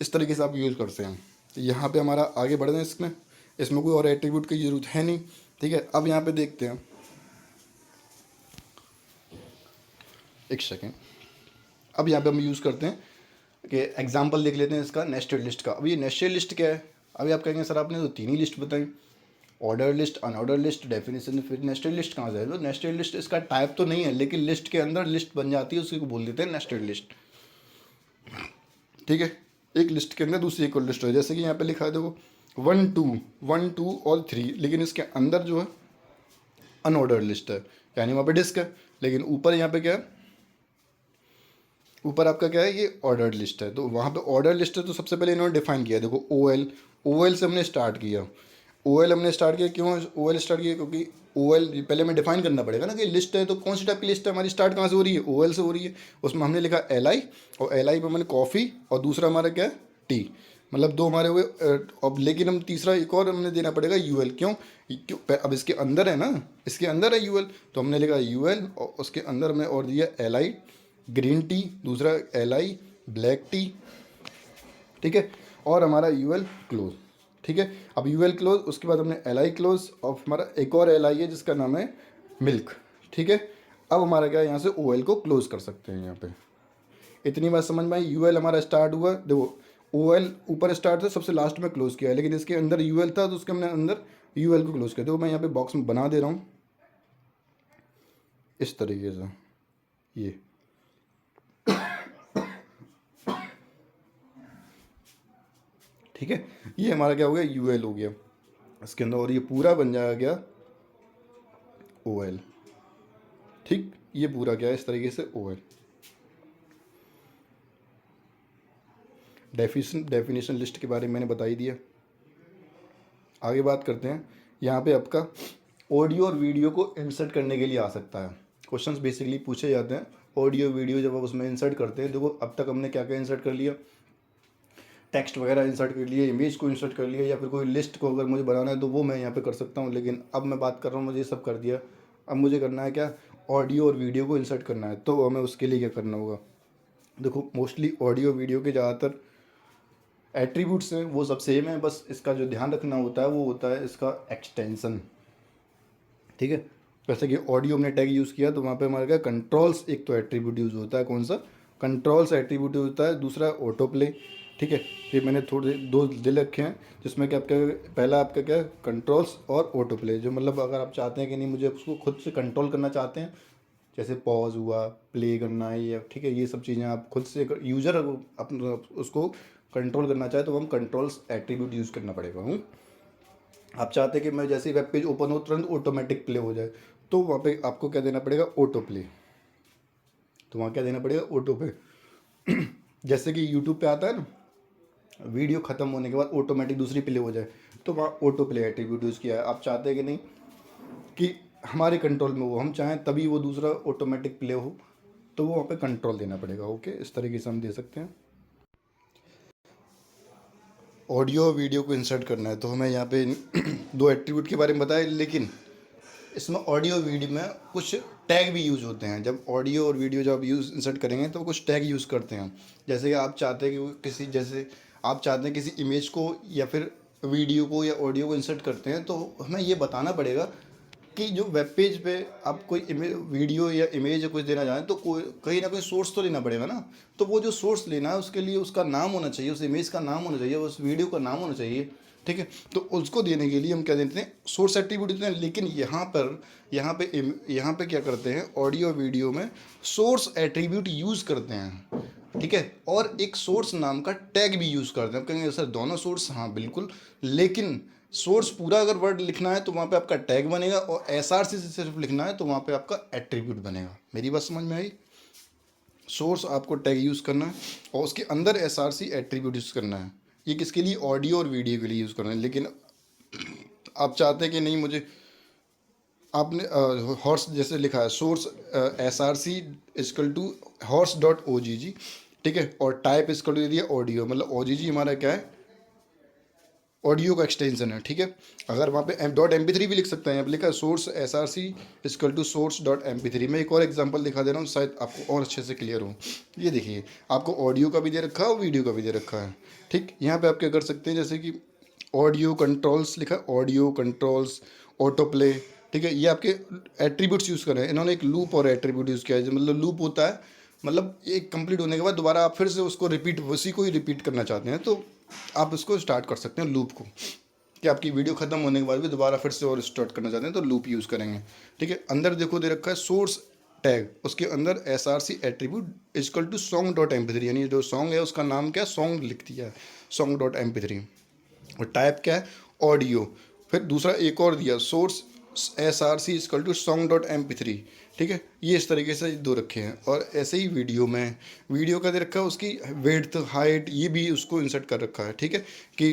इस तरीके से आप यूज़ करते हैं। तो यहाँ पे हमारा आगे बढ़ रहे हैं, इसमें कोई और एट्रीब्यूट की ज़रूरत है नहीं, ठीक है। अब यहाँ पे देखते हैं, एक सेकेंड। अब यहाँ पे हम यूज़ करते हैं कि एग्जांपल देख लेते हैं इसका, नेस्टेड लिस्ट का। अब ये नेस्टेड लिस्ट क्या है? अभी आप कहेंगे सर आपने तो 3 ही लिस्ट बताई, order list, unordered list, definition, फिर नेस्टेड लिस्ट कहाँ से है? तो नेस्टेड लिस्ट इसका टाइप तो नहीं है, लेकिन लिस्ट के अंदर लिस्ट बन जाती है, उसी को बोल देते हैं नेस्टेड लिस्ट, ठीक है। एक लिस्ट के अंदर दूसरी एक और लिस्ट है, जैसे कि यहाँ पे लिखा है देखो 1 2 1 2 और 3, लेकिन इसके अंदर जो है अनऑर्डर लिस्ट है, यानी वहाँ पे डिस्क है। लेकिन ऊपर यहाँ पे क्या है, ऊपर आपका क्या है, ये ऑर्डर्ड लिस्ट है। तो वहाँ पे ऑर्डर लिस्ट है, तो सबसे पहले इन्होंने डिफाइन किया, देखो ओ एल से हमने स्टार्ट किया। ओ एल हमने स्टार्ट किया, क्यों ओ एल स्टार्ट किया, क्योंकि ओ एल पहले हमें डिफाइन करना पड़ेगा ना कि लिस्ट है तो कौन सी टाइप की लिस्ट है हमारी, स्टार्ट कहाँ से हो रही है, ओ एल से हो रही है। उसमें हमने लिखा एल आई, और एल आई पर मैंने कॉफ़ी, और दूसरा हमारा क्या है, टी, मतलब दो हमारे हुए। अब लेकिन हम तीसरा एक और हमने देना पड़ेगा यू एल, क्यों अब इसके अंदर है ना, इसके अंदर है यू एल, तो हमने लिखा यू एल, और उसके अंदर हमने और दिया एल आई ग्रीन टी, दूसरा एल आई ब्लैक टी, ठीक है, और हमारा यू एल क्लोज, ठीक है। अब यू एल क्लोज, उसके बाद हमने एल आई क्लोज, और हमारा एक और एल आई है जिसका नाम है मिल्क, ठीक है। अब हमारा क्या है, यहाँ से ओ एल को क्लोज कर सकते हैं यहाँ पे। इतनी बात समझ में आई। यू एल हमारा स्टार्ट हुआ, देखो ओ एल ऊपर स्टार्ट था, सबसे लास्ट में क्लोज किया है, लेकिन इसके अंदर यू एल था तो उसके हमने अंदर यू एल को क्लोज किया। देखो मैं यहाँ पे बॉक्स में बना दे रहा हूँ इस तरीके से, ये ठीक है, ये हमारा क्या हो गया, यू एल हो गया इसके अंदर, और ये पूरा बन जाएगा ओ एल, ठीक, ये पूरा क्या है इस तरीके से ओ एल। डेफिनेशन लिस्ट के बारे में मैंने बता ही दिया। आगे बात करते हैं, यहाँ पे आपका ऑडियो और वीडियो को इंसर्ट करने के लिए आ सकता है। क्वेश्चंस बेसिकली पूछे जाते हैं, ऑडियो वीडियो जब आप उसमें इंसर्ट करते हैं, देखो अब तक हमने क्या क्या इंसर्ट कर लिया, टेक्स्ट वगैरह इंसर्ट कर लिए, इमेज को इंसर्ट कर लिया, या फिर कोई लिस्ट को अगर मुझे बनाना है तो वो मैं यहाँ पे कर सकता हूँ। लेकिन अब मैं बात कर रहा हूँ, मुझे ये सब कर दिया, अब मुझे करना है क्या, ऑडियो और वीडियो को इंसर्ट करना है। तो हमें उसके लिए क्या करना होगा, देखो मोस्टली ऑडियो वीडियो के ज़्यादातर एट्रीब्यूट्स हैं वो सब सेम है, बस इसका जो ध्यान रखना होता है वो होता है इसका एक्सटेंशन, ठीक है। जैसे कि ऑडियो हमने टैग यूज़ किया तो वहाँ पे हमारा क्या, कंट्रोल्स एक तो एट्रीब्यूट यूज़ होता है, कौन सा, कंट्रोल्स एट्रीब्यूट होता है, दूसरा ऑटो प्ले, ठीक है। ये मैंने थोड़े दो दे रखे हैं, जिसमें कि आपका पहला आपका क्या है, कंट्रोल्स और ऑटो प्ले, जो मतलब अगर आप चाहते हैं कि नहीं मुझे उसको खुद से कंट्रोल करना चाहते हैं, जैसे पॉज हुआ, प्ले करना है, या ठीक है, ये सब चीज़ें आप खुद से यूज़र अपना उसको कंट्रोल करना चाहे तो हम कंट्रोल्स एट्रीब्यूट यूज़ करना पड़ेगा। आप चाहते हैं कि मैं जैसे ही वेब पेज ओपन हो तुरंत ऑटोमेटिक प्ले हो जाए, तो वहाँ पे आपको क्या देना पड़ेगा, ऑटो प्ले, तो वहाँ क्या देना पड़ेगा, ऑटो पे। जैसे कि यूट्यूब पे आता है ना, वीडियो ख़त्म होने के बाद ऑटोमेटिक दूसरी प्ले हो जाए, तो वहाँ ऑटो प्ले एट्रीब्यूट यूज़ किया है। आप चाहते हैं कि नहीं कि हमारे कंट्रोल में हो, हम चाहें तभी वो दूसरा ऑटोमेटिक प्ले हो, तो वो वहाँ पे कंट्रोल देना पड़ेगा। ओके, इस तरीके से हम दे सकते हैं। ऑडियो वीडियो को इंसर्ट करना है तो हमें यहाँ पे दो एट्रीब्यूट के बारे में बताया, लेकिन इसमें ऑडियो वीडियो में कुछ टैग भी यूज़ होते हैं। जब ऑडियो और वीडियो जब यूज़ इंसर्ट करेंगे तो कुछ टैग यूज़ करते हैं। जैसे कि आप चाहते हैं कि वो किसी, जैसे आप चाहते हैं किसी इमेज को या फिर वीडियो को या ऑडियो को इंसर्ट करते हैं, तो हमें ये बताना पड़ेगा कि जो वेब पेज पे आप कोई इमेज, वीडियो या इमेज या कुछ देना चाहें तो कोई कहीं ना कहीं सोर्स तो लेना पड़ेगा ना। तो वो जो सोर्स लेना है उसके लिए उसका नाम होना चाहिए, उस इमेज का नाम होना चाहिए, उस वीडियो का नाम होना चाहिए, ठीक है। तो उसको देने के लिए हम क्या देते हैं, सोर्स एट्रीब्यूट देते हैं। लेकिन यहाँ पे क्या करते हैं, ऑडियो वीडियो में सोर्स एट्रीब्यूट यूज़ करते हैं, ठीक है, और एक सोर्स नाम का टैग भी यूज़ करते हैं। आप कहेंगे सर दोनों सोर्स, हाँ बिल्कुल, लेकिन सोर्स पूरा अगर वर्ड लिखना है तो वहाँ पे आपका टैग बनेगा, और एसआरसी से सिर्फ लिखना है तो वहाँ पे आपका एट्रीब्यूट बनेगा। मेरी बात समझ में आई। सोर्स आपको टैग यूज़ करना है और उसके अंदर एसआरसी एट्रीब्यूट यूज़ करना है। ये किसके लिए, ऑडियो और वीडियो के लिए यूज़ करना है। लेकिन आप चाहते हैं कि नहीं मुझे, आपने हॉर्स जैसे लिखा है, source SRC is equal to horse dot O G G, ठीक है, और टाइप इजकल टू दे दिया ऑडियो, मतलब ओ जी जी हमारा क्या है, ऑडियो का एक्सटेंशन है, ठीक है। अगर वहाँ पे डॉट एम पी थ्री भी लिख सकते हैं, यहाँ पे लिखा है source S R C is equal to source dot M P three. मैं एक और एग्जांपल दिखा दे रहा हूँ, शायद आपको और अच्छे से क्लियर हो। ये देखिए, आपको ऑडियो का भी दे रखा है और वीडियो का भी दे रखा है, ठीक। यहाँ पे आप क्या कर सकते हैं, जैसे कि ऑडियो कंट्रोल्स लिखा है, ऑडियो कंट्रोल्स ऑटो प्ले, ठीक है, ये आपके एट्रीब्यूट्स यूज़ कर रहे हैं। इन्होंने एक लूप और एट्रीब्यूट यूज़ किया है, मतलब लूप होता है, मतलब एक कंप्लीट होने के बाद दोबारा आप फिर से उसको रिपीट, उसी को ही रिपीट करना चाहते हैं तो आप इसको स्टार्ट कर सकते हैं लूप को, कि आपकी वीडियो ख़त्म होने के बाद भी दोबारा फिर से और स्टार्ट करना चाहते हैं तो लूप यूज़ करेंगे, ठीक है। अंदर देखो दे रखा है सोर्स टैग, उसके अंदर S R C attribute is equal to song dot M P three, यानी जो सॉन्ग है उसका नाम क्या है, सॉन्ग लिख दिया है, song dot M P three, और टाइप क्या है, ऑडियो। फिर दूसरा एक और दिया source SRC equal to song.mp3, ठीक है। ये इस तरीके से दो रखे हैं। और ऐसे ही वीडियो का दे रखा है, उसकी विड्थ हाइट ये भी उसको इंसर्ट कर रखा है, ठीक है, कि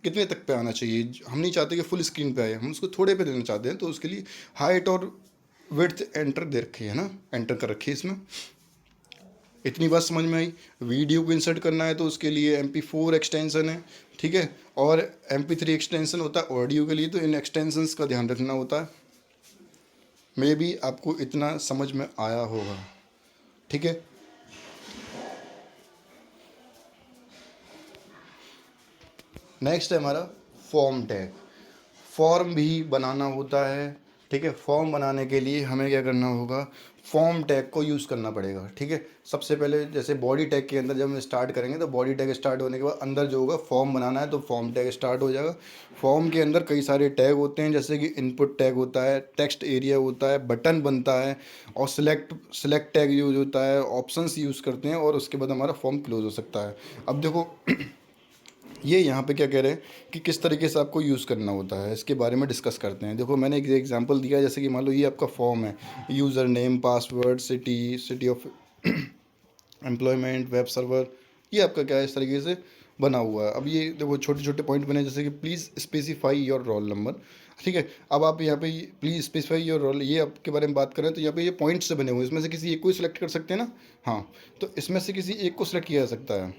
कितने तक पे आना चाहिए। हम नहीं चाहते कि फुल स्क्रीन पे आए, हम उसको थोड़े पे देना चाहते हैं, तो उसके लिए हाइट और विड्थ एंटर दे रखी है ना, एंटर कर रखी है इसमें। इतनी बात समझ में आई। वीडियो को इंसर्ट करना है तो उसके लिए MP4 एक्सटेंसन है, ठीक है, और MP3 एक्सटेंसन होता है ऑडियो के लिए। तो इन एक्सटेंशंस का ध्यान रखना होता है। मे भी आपको इतना समझ में आया होगा, ठीक है। नेक्स्ट है हमारा फॉर्म टैग। फॉर्म भी बनाना होता है, ठीक है। फॉर्म बनाने के लिए हमें क्या करना होगा, फॉर्म टैग को यूज़ करना पड़ेगा, ठीक है। सबसे पहले जैसे बॉडी टैग के अंदर जब हम स्टार्ट करेंगे तो बॉडी टैग स्टार्ट होने के बाद अंदर जो होगा फॉर्म बनाना है तो फॉर्म टैग स्टार्ट हो जाएगा। फॉर्म के अंदर कई सारे टैग होते हैं, जैसे कि इनपुट टैग होता है, टेक्स्ट एरिया होता है, बटन बनता है, और सिलेक्ट टैग यूज होता है, ऑप्शंस यूज़ करते हैं, और उसके बाद हमारा फॉर्म क्लोज हो सकता है। अब देखो ये यहाँ पे क्या कह रहे हैं कि किस तरीके से आपको यूज़ करना होता है, इसके बारे में डिस्कस करते हैं। देखो मैंने एक एग्जांपल दिया, जैसे कि मान लो ये आपका फॉर्म है, user name, password, city of employment, web server, ये आपका क्या है इस तरीके से बना हुआ है। अब ये देखो छोटे छोटे पॉइंट बने, जैसे कि please specify your roll number, ठीक है। अब आप यहाँ पे प्लीज़ स्पेसिफाई योर रोल, ये आपके बारे में बात करें तो यहाँ पे ये पॉइंट से बने हुए हैं, इसमें से किसी एक को सिलेक्ट कर सकते हैं ना। हाँ, तो इसमें से किसी एक को सिलेक्ट किया जा सकता है।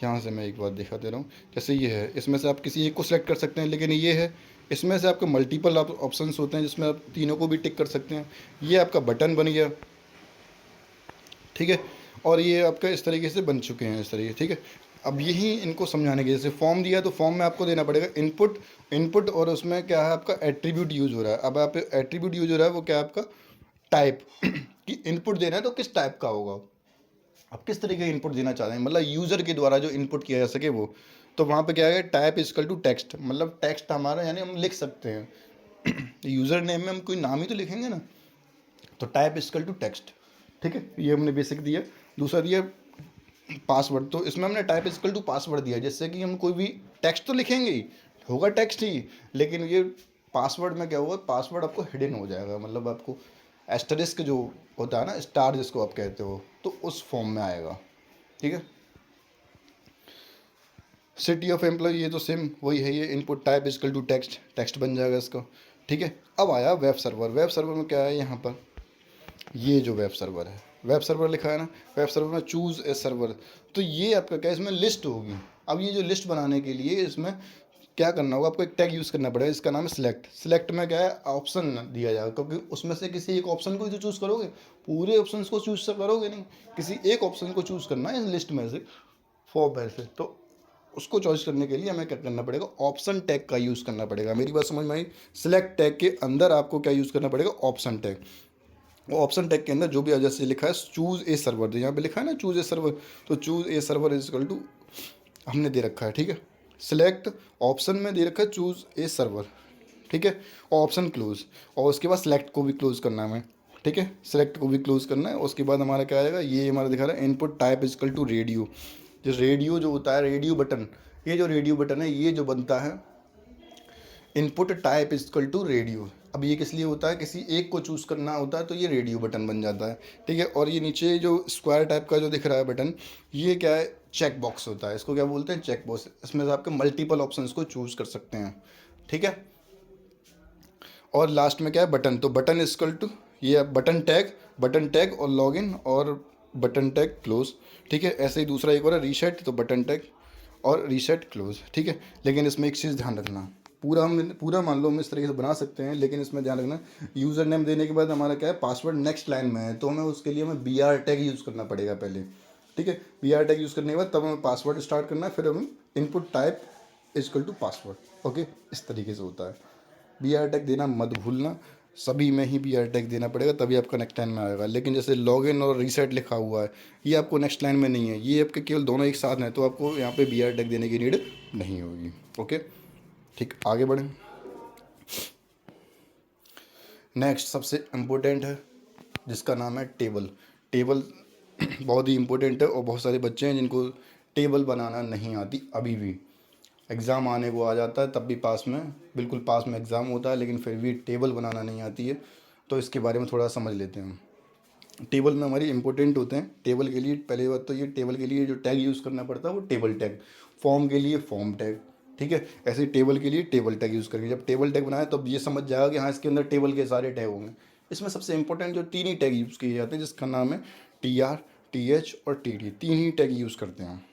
यहाँ से मैं एक बार दिखा दे रहा हूँ, जैसे ये है, इसमें से आप किसी एक को सिलेक्ट कर सकते हैं, लेकिन ये है, इसमें से आपके मल्टीपल ऑप्शंस होते हैं जिसमें आप तीनों को भी टिक कर सकते हैं। ये आपका बटन बन गया, ठीक है, और ये आपका इस तरीके से बन चुके हैं इस तरीके, ठीक है। अब यही इनको समझाने के, जैसे फॉर्म दिया तो फॉर्म में आपको देना पड़ेगा इनपुट और उसमें क्या है आपका एट्रीब्यूट यूज़ हो रहा है। अब आप एट्रीब्यूट यूज़ हो रहा है वो क्या है आपका टाइप कि इनपुट देना है तो किस टाइप का होगा, आप किस तरीके का इनपुट देना चाहते हैं, मतलब यूज़र के द्वारा जो इनपुट किया जा सके वो। तो वहाँ पे क्या है, टाइप इक्वल टू टेक्स्ट, मतलब टेक्स्ट हमारा, यानी हम लिख सकते हैं यूज़र नेम में हम कोई नाम ही तो लिखेंगे ना, तो टाइप इक्वल टू टेक्स्ट, ठीक है। ये हमने बेसिक दिया। दूसरा दिया पासवर्ड, तो इसमें हमने टाइप इक्वल टू पासवर्ड दिया, जिससे कि हम कोई भी टेक्स्ट तो लिखेंगे ही, होगा टेक्स्ट ही, लेकिन ये पासवर्ड में क्या होगा, पासवर्ड आपको हिडन हो जाएगा, मतलब आपको एस्टरिस्क जो होता है ना, स्टार जिसको आप कहते हो, तो उस फॉर्म में आएगा, ठीक है। सिटी ऑफ एम्प्लॉय ये तो सेम वही है, ये input type equal to text बन जाएगा इसका, ठीक है। अब आया वेब सर्वर। वेब सर्वर में क्या है, यहाँ पर ये जो वेब सर्वर है, वेब सर्वर लिखा है ना, वेब सर्वर में चूज़ ए सर्वर, तो ये आपका क्या है, इसमें लिस्ट होगी। अब ये जो लिस्ट बनाने के लिए इसमें क्या करना होगा, आपको एक टैग यूज़ करना पड़ेगा, इसका नाम है सिलेक्ट में क्या है ऑप्शन दिया जाएगा, क्योंकि उसमें से किसी एक ऑप्शन को ही तो चूज़ करोगे, पूरे ऑप्शन को चूज़ करोगे नहीं, किसी एक ऑप्शन को चूज़ करना है इस लिस्ट में से, फॉर में से। तो उसको चॉइस करने के लिए हमें क्या करना पड़ेगा, ऑप्शन टैग का यूज़ करना पड़ेगा। मेरी बात समझ में आई। सिलेक्ट टैग के अंदर आपको क्या यूज़ करना पड़ेगा, ऑप्शन टैग। वो ऑप्शन टैग के अंदर जो भी जैसे लिखा है चूज़ ए सर्वर, तो यहाँ पे लिखा है ना चूज़ ए सर्वर, तो choose a server is equal to हमने दे रखा है, ठीक है। सिलेक्ट ऑप्शन में दे रखा है चूज़ ए सर्वर, ठीक है, और ऑप्शन क्लोज, और उसके बाद सिलेक्ट को भी क्लोज करना है हमें, ठीक है, सिलेक्ट को भी क्लोज करना है। उसके बाद हमारा क्या आएगा, ये हमारा दिखा रहा है input type equal to radio. जो रेडियो जो होता है, रेडियो बटन, ये जो रेडियो बटन है ये जो बनता है input type equal to radio. अब ये किस लिए होता है, किसी एक को चूज़ करना होता है तो ये रेडियो बटन बन जाता है, ठीक है। और ये नीचे जो स्क्वायर टाइप का जो दिख रहा है बटन, ये क्या है, चेक बॉक्स होता है, इसको क्या बोलते हैं, चेक बॉक्स। इसमें से आपके मल्टीपल ऑप्शंस को चूज़ कर सकते हैं, ठीक है। और लास्ट में क्या है, बटन, तो बटन इक्वल टू ये बटन टैग और लॉगिन और बटन टैग क्लोज, ठीक है। ऐसे ही दूसरा एक और है रीसेट, तो बटन टैग और रीसेट क्लोज, ठीक है। लेकिन इसमें एक चीज़ ध्यान रखना, पूरा मान लो हम इस तरीके से बना सकते हैं, लेकिन इसमें ध्यान रखना यूज़र नेम देने के बाद हमारा क्या है, पासवर्ड नेक्स्ट लाइन में है, तो हमें उसके लिए हमें BR टैग यूज़ करना पड़ेगा पहले, ठीक है। BR टैग यूज़ करने के बाद तब हमें पासवर्ड स्टार्ट करना है, फिर हमें input type equal to password, okay, इस तरीके से होता है। BR टैग देना मत भूलना, सभी में ही BR टैग देना पड़ेगा, तभी आपका नेक्स्ट लाइन में आएगा। लेकिन जैसे लॉगिन और रीसेट लिखा हुआ है, ये आपको नेक्स्ट लाइन में नहीं है, ये आपके केवल दोनों एक साथ हैं, तो आपको यहाँ पे BR टैग देने की नीड नहीं होगी, ओके, ठीक। आगे बढ़ें। नेक्स्ट सबसे इम्पोर्टेंट है जिसका नाम है टेबल बहुत ही इम्पोर्टेंट है, और बहुत सारे बच्चे हैं जिनको टेबल बनाना नहीं आती अभी भी। एग्ज़ाम आने को आ जाता है तब भी पास में, बिल्कुल पास में एग्ज़ाम होता है, लेकिन फिर भी टेबल बनाना नहीं आती है। तो इसके बारे में थोड़ा समझ लेते हैं। टेबल में हमारी इंपॉर्टेंट होते हैं। टेबल के लिए पहले बात तो ये, टेबल के लिए जो टैग यूज़ करना पड़ता है वो टेबल टैग, फॉर्म के लिए फॉर्म टैग, ठीक है। ऐसे ही टेबल के लिए टेबल टैग यूज़ करेंगे। जब टेबल टैग बनाए तो अब ये समझ जाएगा कि हाँ इसके अंदर टेबल के सारे टैग होंगे। इसमें सबसे इंपॉर्टेंट जो तीन ही टैग यूज़ किए जाते हैं, जिसका नाम है TR, TH और TD, तीन ही टैग यूज़ करते हैं,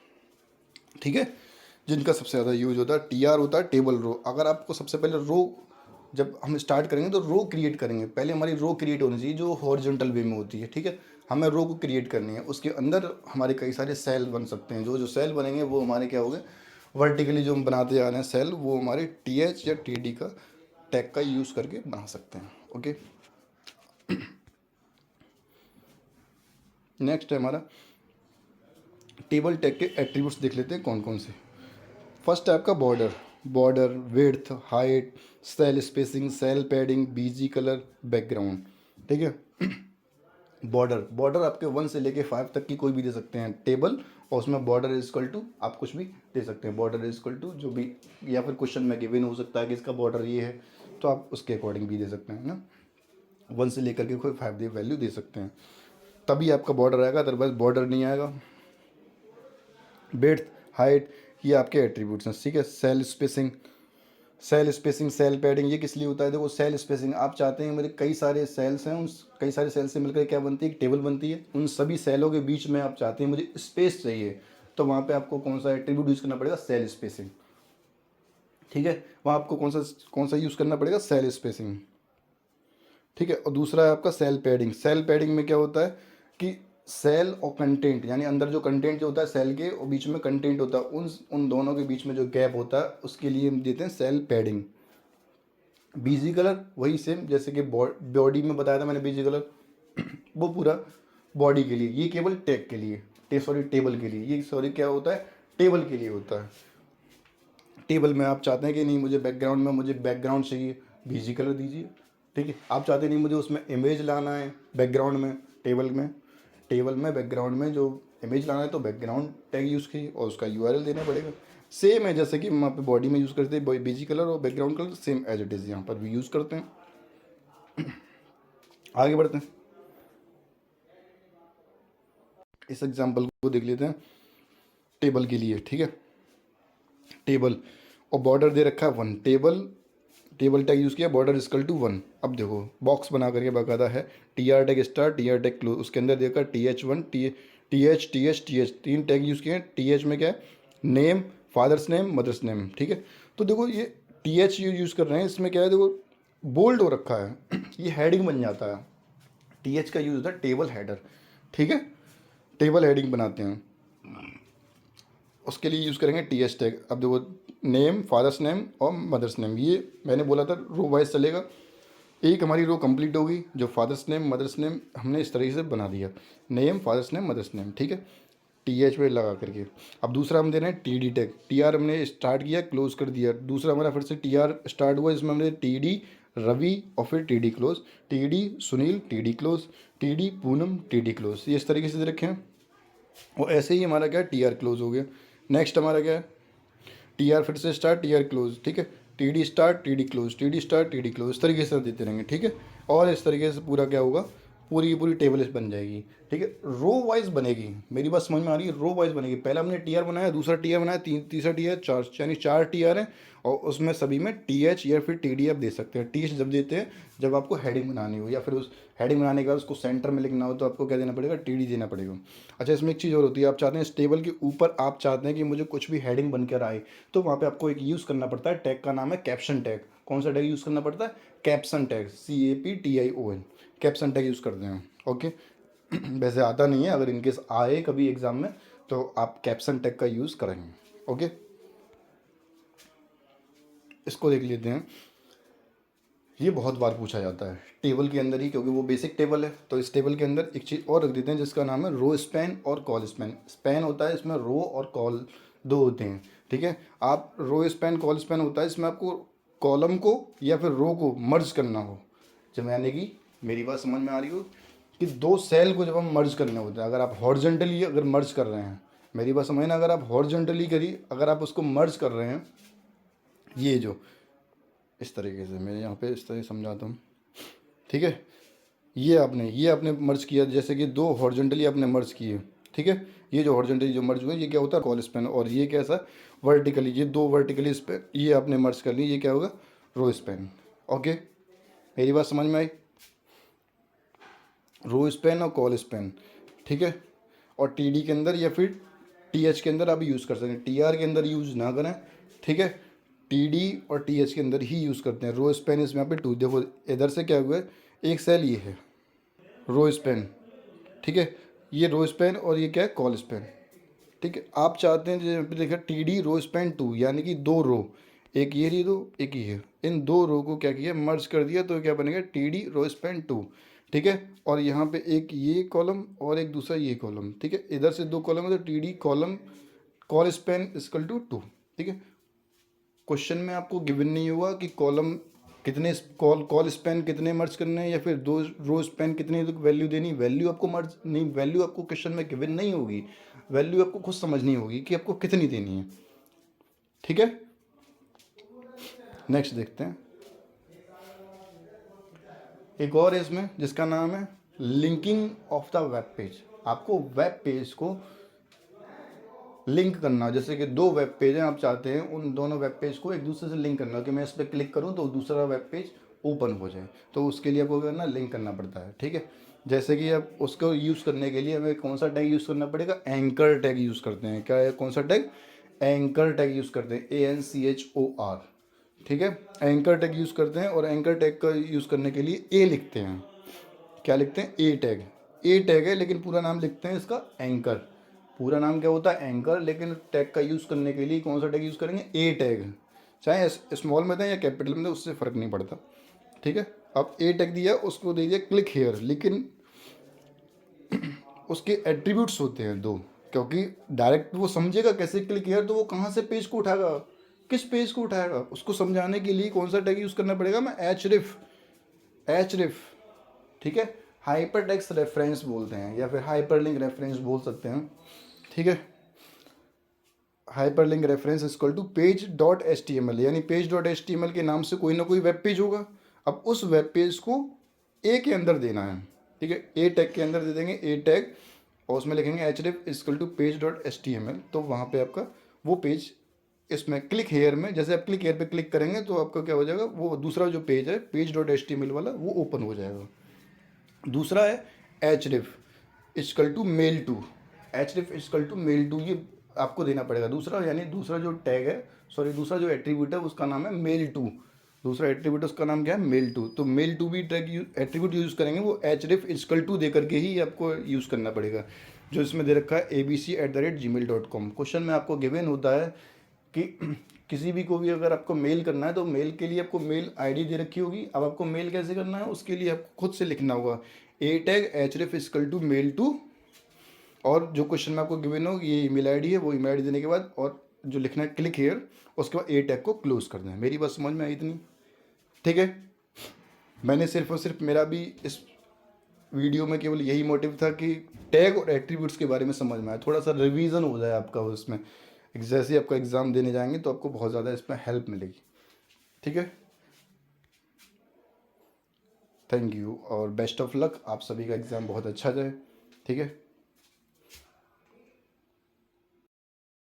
ठीक है। जिनका सबसे ज़्यादा यूज होता है, TR होता है टेबल रो। अगर आपको सबसे पहले रो, जब हम स्टार्ट करेंगे तो रो क्रिएट करेंगे, पहले हमारी रो क्रिएट होनी चाहिए जो हॉरिजॉन्टल वे में होती है, ठीक है। हमें रो को क्रिएट करनी है, उसके अंदर हमारे कई सारे सेल बन सकते हैं। जो जो सेल बनेंगे वो हमारे क्या हो गए, वर्टिकली जो हम बनाते जा रहे हैं सेल, वो हमारे TH या TD का टैग का यूज़ करके बना सकते हैं, ओके। नेक्स्ट है हमारा टेबल टैग के एट्रीब्यूट्स, देख लेते हैं कौन कौन से। फर्स्ट है आपका border, border, width, height, cell spacing, cell padding, BG colour, background, ठीक है। बॉर्डर, बॉर्डर आपके 1 से लेके 5 तक की कोई भी दे सकते हैं टेबल, और उसमें बॉर्डर इज इक्वल टू आप कुछ भी दे सकते हैं, बॉर्डर इज इक्वल टू जो भी, या फिर क्वेश्चन में गिवन हो सकता है कि इसका बॉर्डर ये है, तो आप उसके अकॉर्डिंग भी दे सकते हैं ना। 1 से लेकर के कोई 5 दे वैल्यू दे सकते हैं, तभी आपका बॉर्डर आएगा, अदरवाइज बॉर्डर नहीं आएगा। विड्थ, हाइट, ये आपके एट्रीब्यूट्स हैं, ठीक है। Cell spacing, cell spacing, cell padding, ये किस लिए होता है, देखो सेल स्पेसिंग, आप चाहते हैं मेरे कई सारे सेल्स हैं, उन कई सारे सेल्स से मिलकर क्या बनती है, एक टेबल बनती है, उन सभी सेलों के बीच में आप चाहते हैं मुझे स्पेस चाहिए, तो वहाँ पे आपको कौन सा एट्रीब्यूट यूज़ करना पड़ेगा, सेल स्पेसिंग, ठीक है। वहाँ आपको कौन सा यूज़ करना पड़ेगा, सेल स्पेसिंग, ठीक है। और दूसरा है आपका सेल पैडिंग। सेल पैडिंग में क्या होता है कि सेल और कंटेंट, यानी अंदर जो कंटेंट जो होता है सेल के, और बीच में कंटेंट होता है, उन दोनों के बीच में जो गैप होता है उसके लिए हम देते हैं सेल पैडिंग। बीजी कलर वही सेम जैसे कि बॉडी में बताया था मैंने बीजी कलर, वो पूरा बॉडी के लिए, ये केवल टैग के लिए, सॉरी टेबल के लिए, ये सॉरी क्या होता है, टेबल के लिए होता है। टेबल में आप चाहते हैं कि नहीं मुझे बैकग्राउंड में मुझे बैकग्राउंड चाहिए, बीजी कलर दीजिए, ठीक है। आप चाहते नहीं मुझे उसमें इमेज लाना है बैकग्राउंड में, टेबल में बैकग्राउंड में जो इमेज लाना है, तो बैकग्राउंड टैग यूज़ कीजिए और उसका URL देना पड़ेगा। सेम है जैसे कि हम वहाँ पे बॉडी में यूज़ करते हैं बीजी कलर और background colour, same as it is यहाँ पर भी यूज़ करते हैं। आगे बढ़ते हैं, इस एग्जाम्पल को देख लेते हैं टेबल के लिए, ठीक है। टेबल और बॉर्डर दे रखा है 1, टेबल टैग यूज़ किया, बॉर्डर इक्वल टू 1। अब देखो बॉक्स बना करके बाकायदा है, TR tag start, TR tag close, उसके अंदर देखा TH1, TH, तीन टैग यूज़ किए हैं। TH में क्या है, name, father's name, mother's name, ठीक है। तो देखो ये TH यूज़ कर रहे हैं, इसमें क्या है देखो बोल्ड हो रखा है, ये हेडिंग बन जाता है। TH का यूज़ होता है टेबल हेडर, ठीक है, टेबल हेडिंग बनाते हैं, उसके लिए यूज़ करेंगे TH टैग। अब देखो नेम, फादर्स नेम और मदर्स नेम, ये मैंने बोला था रो वाइज चलेगा। एक हमारी रो कंप्लीट होगी जो फादर्स नेम मदर्स नेम हमने इस तरीके से बना दिया, name, father's name, mother's name, ठीक है, TH पे लगा करके। अब दूसरा हम दे रहे हैं TD टैग, TR हमने स्टार्ट किया, क्लोज कर दिया। दूसरा हमारा फिर से TR स्टार्ट हुआ, इसमें हमने TD रवि और फिर TD close, TD Sunil, TD close, TD Poonam, TD close, ये इस तरीके से दे रखे हैं। और ऐसे ही हमारा क्या है, TR क्लोज हो गया। नेक्स्ट हमारा क्या है, TR फिर से स्टार्ट, TR क्लोज, ठीक है, TD start, TD close, TD start, TD close, इस तरीके से देते रहेंगे, ठीक है। और इस तरीके से पूरा क्या होगा, पूरी की पूरी टेबल इस बन जाएगी, ठीक है। रो वाइज बनेगी, मेरी बात समझ में आ रही है, रो वाइज बनेगी। पहला हमने TR बनाया, दूसरा TR बनाया, तीसरा TR, चार, यानी 4 TR है, और उसमें सभी में TH या फिर TD आप दे सकते हैं। TH जब देते हैं जब आपको हेडिंग बनानी हो, या फिर उस हेडिंग बनाने के बाद उसको सेंटर में लिखना हो, तो आपको क्या देना पड़ेगा, TD देना पड़ेगा। अच्छा इसमें एक चीज़ और होती है, आप चाहते हैं इस टेबल के ऊपर आप चाहते हैं कि मुझे कुछ भी हेडिंग बनकर आए, तो वहाँ पे आपको एक यूज़ करना पड़ता है टैग का नाम है कैप्शन टैग। कौन सा टैग यूज़ करना पड़ता है, caption tag, CAPTION, caption tag use करते हैं, ओके। वैसे आता नहीं है, अगर इनकेस आए कभी एग्जाम में तो आप कैप्शन टैग का यूज़ करेंगे, ओके। इसको देख लेते हैं, ये बहुत बार पूछा जाता है टेबल के अंदर ही, क्योंकि वो बेसिक टेबल है। तो इस टेबल के अंदर एक चीज़ और रख देते हैं जिसका नाम है रो स्पैन और कॉल स्पैन। स्पैन होता है इसमें रो और कॉल दो होते हैं, ठीक है। आप रो स्पैन कॉल स्पैन होता है, इसमें आपको कॉलम को या फिर रो को मर्ज करना हो, जब यानी कि मेरी बात समझ में आ रही हो कि दो सेल को जब हम मर्ज करने होते हैं, अगर आप हॉरिजॉन्टली अगर मर्ज कर रहे हैं, मेरी बात समझना, अगर आप हॉरिजॉन्टली करी, अगर आप उसको मर्ज कर रहे हैं, ये जो इस तरीके से मैं यहाँ पे इस तरह समझाता हूँ, ठीक है। ये आपने मर्ज किया, जैसे कि दो हॉरिजॉन्टली आपने मर्ज किए, ठीक है। ये जो हॉरिजॉन्टली जो मर्ज हुए ये क्या होता है, कॉल स्पैन। और ये कैसा, वर्टिकली, ये दो वर्टिकली स्पैन ये आपने मर्ज कर ली, ये क्या होगा, रो स्पैन। ओके, मेरी बात समझ में आई। रो स्पैन और कॉल स्पैन, ठीक है। और टी के अंदर या फिर टी के अंदर आप यूज़ कर सकते हैं, टी के अंदर यूज़ ना करें, ठीक है। टी और टी के अंदर ही यूज़ करते हैं। रो स्पैन इसमें यहाँ पे टू, देखो इधर से क्या हुआ है, एक सेल ये है रो स्पैन, ठीक है। ये रो स्पैन और ये क्या है, कॉल स्पैन, ठीक है। आप चाहते हैं जैसे देखा T D row span two, यानी कि दो रो, एक ये रही दो, एक ये है, इन दो रो को क्या किया, मर्ज कर दिया, तो क्या बनेगा, T D row span two, ठीक है। और यहाँ पे एक ये कॉलम और एक दूसरा ये कॉलम, ठीक है। इधर से दो कॉलम है तो T D column colspan equal to two, ठीक है। क्वेश्चन में आपको गिवन नहीं हुआ कि कॉलम कितने, कॉल स्पैन कितने मर्ज करने हैं या फिर दो रो स्पैन कितनी वैल्यू देनी, वैल्यू आपको मर्ज नहीं, वैल्यू आपको क्वेश्चन में गिवन नहीं होगी, वैल्यू आपको खुद समझनी होगी कि आपको कितनी देनी है, ठीक है। नेक्स्ट देखते हैं, एक और है इसमें जिसका नाम है linking of the web page. आपको वेब पेज को लिंक करना, जैसे कि दो वेब पेज हैं, आप चाहते हैं उन दोनों वेब पेज को एक दूसरे से लिंक करना, कि मैं इस पर क्लिक करूं तो दूसरा वेब पेज ओपन हो जाए, तो उसके लिए आपको करना, लिंक करना पड़ता है, ठीक है। जैसे कि अब उसको यूज़ करने के लिए हमें कौन सा टैग यूज़ करना पड़ेगा, एंकर टैग यूज़ करते हैं। क्या है, कौन सा टैग, एंकर टैग यूज़ करते हैं, ANCHOR, ठीक है। एंकर टैग यूज़ करते हैं और एंकर टैग का यूज़ करने के लिए ए लिखते हैं। क्या लिखते हैं, ए टैग, ए टैग है लेकिन पूरा नाम लिखते हैं इसका एंकर। पूरा नाम क्या होता है, एंकर, लेकिन टैग का यूज़ करने के लिए कौन सा टैग यूज़ करेंगे, ए टैग। चाहे स्मॉल में दें या कैपिटल में दें, उससे फ़र्क नहीं पड़ता, ठीक है। अब ए टैग दिया, उसको दे दिया क्लिक हेयर, लेकिन उसके एट्रीब्यूट्स होते हैं दो, क्योंकि डायरेक्ट वो समझेगा कैसे क्लिक हेयर, तो वो कहाँ से पेज को उठाएगा, किस पेज को उठाएगा, उसको समझाने के लिए कौन सा टैग यूज़ करना पड़ेगा, मैं एच रिफ, ठीक है। हाइपर टेक्स्ट रेफरेंस बोलते हैं या फिर हाइपर लिंक रेफरेंस बोल सकते हैं, ठीक है। Hyperlink reference equal to page.html, यानी page.html के नाम से कोई ना कोई वेब पेज होगा। अब उस वेब पेज को ए के अंदर देना है, ठीक है। ए टैग के अंदर दे देंगे, ए टैग, और उसमें लिखेंगे href इक्वल टू page.html, तो वहाँ पे आपका वो पेज, इसमें क्लिक हेयर में, जैसे आप क्लिक हेयर पे क्लिक करेंगे तो आपका क्या हो जाएगा, वो दूसरा जो पेज है page.html वाला, वो ओपन हो जाएगा। दूसरा है H equal to mailto, equal to mailto, ये आपको देना पड़ेगा दूसरा, यानी दूसरा जो टैग है, सॉरी दूसरा जो एट्रीब्यूट है उसका नाम है मेल टू। दूसरा एट्रीब्यूट उसका नाम क्या है, मेल टू। तो मेल टू भी टैग एट्रीब्यूट यूज़ करेंगे, वो इक्वल टू दे करके ही आपको यूज़ करना पड़ेगा, जो इसमें दे रखा है abc@gmail.com। क्वेश्चन में आपको गिवन होता है कि किसी भी को भी अगर आपको मेल करना है तो मेल के लिए आपको मेल आईडी दे रखी होगी। अब आपको मेल कैसे करना है, उसके लिए आपको खुद से लिखना होगा, A tag href equal to mailto, और जो क्वेश्चन में आपको गिवन हो ये ईमेल आईडी है, वो ईमेल आईडी देने के बाद और जो लिखना है क्लिक हेयर, उसके बाद ए टैग को क्लोज कर दें। मेरी बात समझ में आई इतनी, ठीक है। मैंने सिर्फ और सिर्फ, मेरा भी इस वीडियो में केवल यही मोटिव था कि टैग और एट्रीब्यूट्स के बारे में समझ में आए, थोड़ा सा रिवीजन हो जाए आपका उसमें, जैसे ही आपका एग्ज़ाम देने जाएंगे तो आपको बहुत ज़्यादा इसमें हेल्प मिलेगी, ठीक है। थैंक यू और बेस्ट ऑफ लक, आप सभी का एग्ज़ाम बहुत अच्छा जाए, ठीक है।